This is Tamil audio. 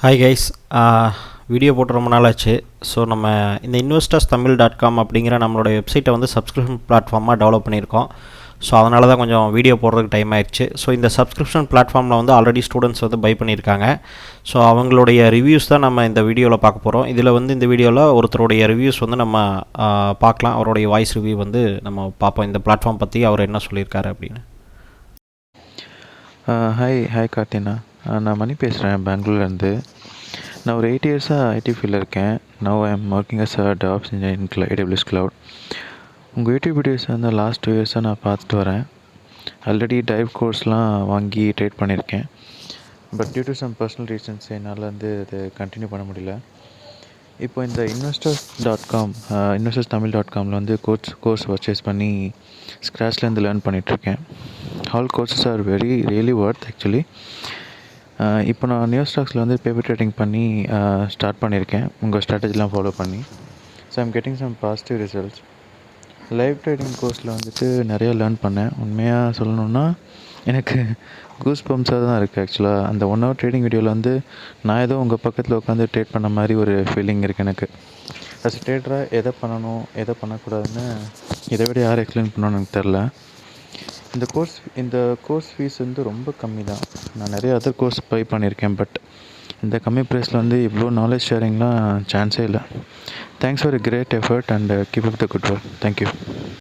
Hi guys. வீடியோ போட்டு ரொம்ப நாள் ஆச்சு. ஸோ நம்ம இந்த investors.tamil.com அப்படிங்கிற நம்மளோட வெப்சைட்டை வந்து சப்ஸ்கிரிப்ஷன் பிளாட்ஃபார்மாக டெவலப் பண்ணியிருக்கோம். ஸோ அதனால தான் கொஞ்சம் வீடியோ போடுறதுக்கு டைம் ஆயிடுச்சு. ஸோ இந்த சப்ஸ்கிரிப்ஷன் பிளாட்ஃபார்மில் வந்து ஆல்ரெடி ஸ்டூடெண்ட்ஸ் வந்து பை பண்ணியிருக்காங்க. ஸோ அவங்களுடைய ரிவ்யூஸ் தான் நம்ம இந்த வீடியோவில் பார்க்க போகிறோம். இதில் வந்து இந்த வீடியோவில் ஒருத்தருடைய ரிவ்யூஸ் வந்து நம்ம பார்க்கலாம். அவருடைய வாய்ஸ் ரிவ்யூ வந்து நம்ம பார்ப்போம், இந்த பிளாட்ஃபார்ம் பற்றி அவர் என்ன சொல்லியிருக்காரு அப்படின்னு. ஹாய் கார்த்தினா, நான் மணி பேசுகிறேன் பெங்களூர்லேருந்து. நான் ஒரு 8 இயர்ஸாக ஐடி ஃபீல்டில் இருக்கேன். Now I am working as a DevOps engineer in AWS Cloud. உங்கள் யூடியூப் வீடியோஸ் வந்து லாஸ்ட் 2 இயர்ஸாக நான் பார்த்துட்டு வரேன். ஆல்ரெடி டைவ் கோர்ஸ்லாம் வாங்கி ட்ரேட் பண்ணியிருக்கேன். But due to some personal reasons என்னால் வந்து இது கண்டினியூ பண்ண முடியல. இப்போ இந்த investors.tamil.comல வந்து கோர்ஸ் பர்ச்சேஸ் பண்ணி ஸ்க்ராட்ச்லேருந்து லேர்ன் பண்ணிகிட்ருக்கேன். All courses are really worth actually. இப்போ நான் நியூ ஸ்டாக்ஸில் வந்து பேப்பர் ட்ரேடிங் பண்ணி ஸ்டார்ட் பண்ணியிருக்கேன், உங்கள் ஸ்ட்ராட்டஜிலாம் ஃபாலோ பண்ணி. So I'm getting some positive results. Live trading கோர்ஸில் வந்துட்டு நிறையா லேர்ன் பண்ணேன். உண்மையாக சொல்லணுன்னா எனக்கு கூஸ் பம்ப்ஸாக தான் இருக்குது ஆக்சுவலாக. அந்த 1 hour ட்ரேடிங் வீடியோவில் வந்து நான் ஏதோ உங்கள் பக்கத்தில் உட்காந்து ட்ரேட் பண்ண மாதிரி ஒரு ஃபீலிங் இருக்குது எனக்கு. அஸ் ட்ரேடராக எதை பண்ணணும் எதை பண்ணக்கூடாதுன்னு இதை விட யார் எக்ஸ்பிளைன் பண்ணணும்னு எனக்கு தெரில. இந்த கோர்ஸ் ஃபீஸ் வந்து ரொம்ப கம்மி தான். நான் நிறைய அதர் கோர்ஸ் பை பண்ணியிருக்கேன். பட் இந்த கம்மி ப்ரைஸில் வந்து இவ்வளோ நாலேஜ் ஷேரிங்லாம் சான்ஸே இல்லை. Thanks for a great effort and keep up the good work. Thank you.